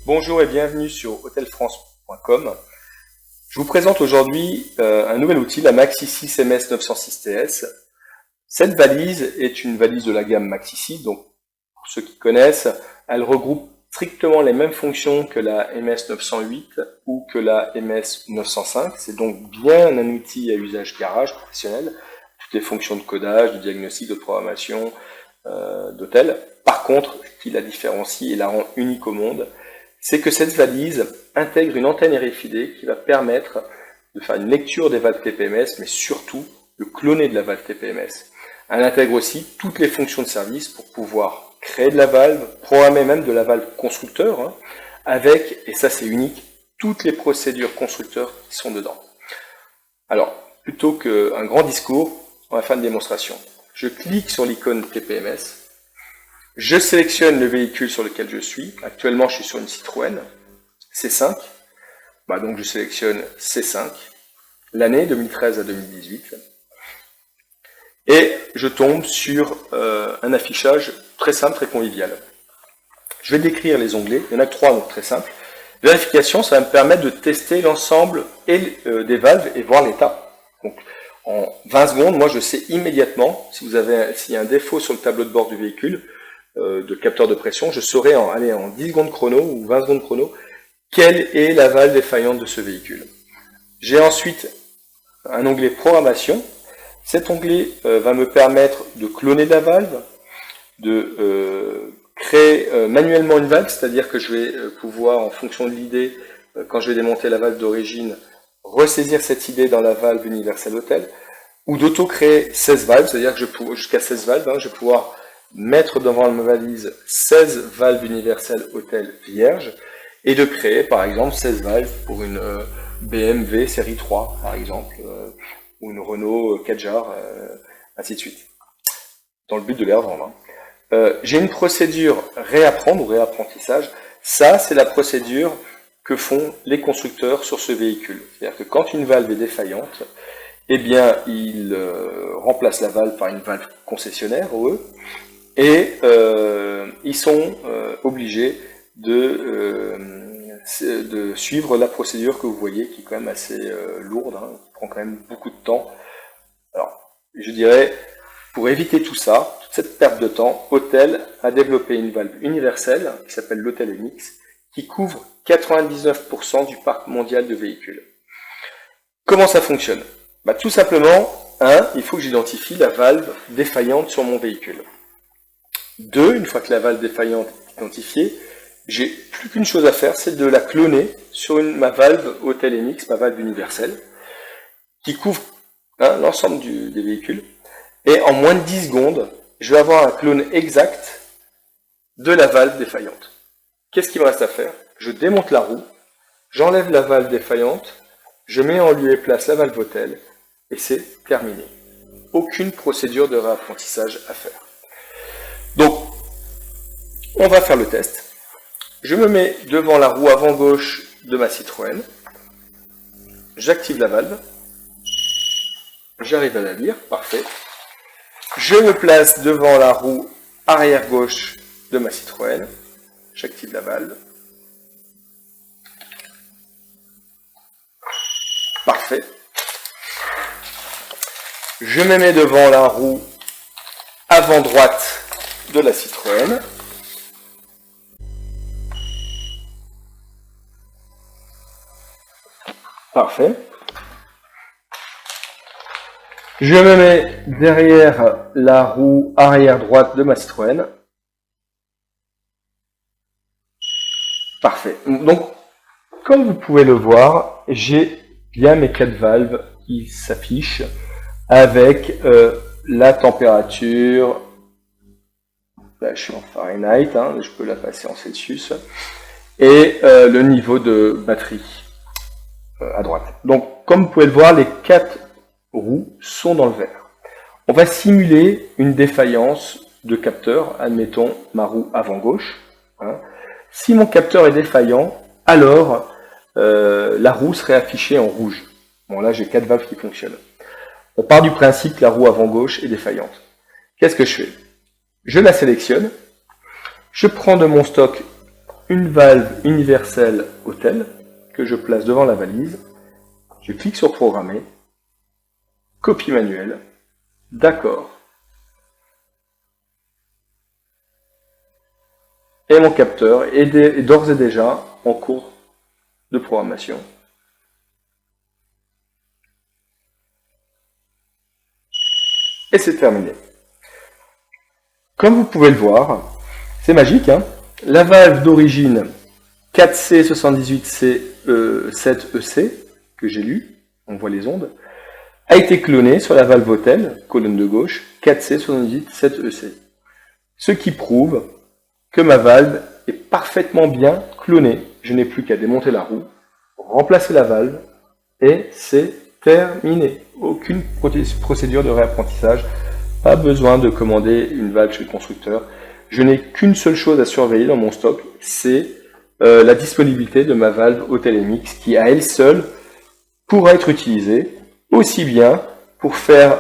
Bonjour et bienvenue sur hotelfrance.com. Je vous présente aujourd'hui un nouvel outil, la Maxi6 MS906TS. Cette valise est une valise de la gamme Maxi6, donc pour ceux qui connaissent, elle regroupe strictement les mêmes fonctions que la MS908 ou que la MS905. C'est donc bien un outil à usage garage professionnel, toutes les fonctions de codage, de diagnostic, de programmation, d'hôtel. Par contre, ce qui la différencie et la rend unique au monde, c'est que cette valise intègre une antenne RFID qui va permettre de faire une lecture des valves TPMS, mais surtout de cloner de la valve TPMS. Elle intègre aussi toutes les fonctions de service pour pouvoir créer de la valve, programmer même de la valve constructeur, avec, et ça c'est unique, toutes les procédures constructeurs qui sont dedans. Alors, plutôt qu'un grand discours, on va faire une démonstration. Je clique sur l'icône TPMS, je sélectionne le véhicule sur lequel je suis. Actuellement, je suis sur une Citroën C5. Donc, je sélectionne C5, l'année 2013 à 2018. Et je tombe sur un affichage très simple, très convivial. Je vais décrire les onglets. Il y en a que 3, donc très simple. Vérification, ça va me permettre de tester l'ensemble des valves et voir l'état. Donc, en 20 secondes, moi, je sais immédiatement, s'il y a un défaut sur le tableau de bord du véhicule, de capteur de pression, je saurai en 10 secondes chrono ou 20 secondes chrono quelle est la valve défaillante de ce véhicule. J'ai ensuite un onglet programmation. Cet onglet va me permettre de cloner la valve, de créer manuellement une valve, c'est-à-dire que je vais pouvoir, en fonction de l'idée, quand je vais démonter la valve d'origine, ressaisir cette idée dans la valve universelle hôtel, ou d'auto-créer 16 valves, c'est-à-dire que jusqu'à 16 valves, je vais pouvoir mettre devant ma valise 16 valves universelles hôtel vierges et de créer par exemple 16 valves pour une BMW série 3 par exemple ou une Renault Kadjar, ainsi de suite, dans le but de les revendre. J'ai une procédure réapprendre ou réapprentissage. Ça, c'est la procédure que font les constructeurs sur ce véhicule. C'est-à-dire que quand une valve est défaillante, eh bien, ils remplacent la valve par une valve concessionnaire, OE, et ils sont obligés de suivre la procédure que vous voyez, qui est quand même assez lourde, qui prend quand même beaucoup de temps. Alors, je dirais, pour éviter tout ça, toute cette perte de temps, Hotel a développé une valve universelle, qui s'appelle l'Hotel MX, qui couvre 99% du parc mondial de véhicules. Comment ça fonctionne? Tout simplement, il faut que j'identifie la valve défaillante sur mon véhicule. 2, une fois que la valve défaillante est identifiée, j'ai plus qu'une chose à faire, c'est de la cloner sur ma valve Hotel MX, ma valve universelle, qui couvre l'ensemble des véhicules. Et en moins de 10 secondes, je vais avoir un clone exact de la valve défaillante. Qu'est-ce qu'il me reste à faire? Je démonte la roue, j'enlève la valve défaillante, je mets en lieu et place la valve Hotel, et c'est terminé. Aucune procédure de réapprentissage à faire. Donc, on va faire le test. Je me mets devant la roue avant gauche de ma Citroën. J'active la valve. J'arrive à la lire, parfait. Je me place devant la roue arrière gauche de ma Citroën. J'active la valve. Parfait. Je me mets devant la roue avant droite de la Citroën. Parfait. Je me mets derrière la roue arrière droite de ma Citroën. Parfait. Donc, comme vous pouvez le voir, j'ai bien mes 4 valves qui s'affichent avec la température. Là, je suis en Fahrenheit, je peux la passer en Celsius, et le niveau de batterie à droite. Donc, comme vous pouvez le voir, les 4 roues sont dans le vert. On va simuler une défaillance de capteur, admettons ma roue avant gauche. Si mon capteur est défaillant, alors la roue serait affichée en rouge. Bon, là, j'ai 4 valves qui fonctionnent. On part du principe que la roue avant gauche est défaillante. Qu'est-ce que je fais? Je la sélectionne, je prends de mon stock une valve universelle hôtel que je place devant la valise. Je clique sur programmer, copie manuelle, d'accord. Et mon capteur est d'ores et déjà en cours de programmation. Et c'est terminé. Comme vous pouvez le voir, c'est magique, hein. La valve d'origine 4C78C7EC, que j'ai lu, on voit les ondes, a été clonée sur la valve hôtel, colonne de gauche, 4C78C7EC. Ce qui prouve que ma valve est parfaitement bien clonée. Je n'ai plus qu'à démonter la roue, remplacer la valve, et c'est terminé. Aucune procédure de réapprentissage, pas besoin de commander une valve chez le constructeur. Je n'ai qu'une seule chose à surveiller dans mon stock, c'est la disponibilité de ma valve Hôtel MX qui à elle seule pourra être utilisée aussi bien pour faire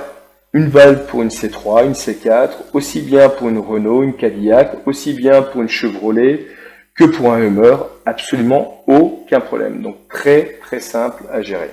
une valve pour une C3, une C4, aussi bien pour une Renault, une Cadillac, aussi bien pour une Chevrolet que pour un Hummer, absolument aucun problème. Donc très très simple à gérer.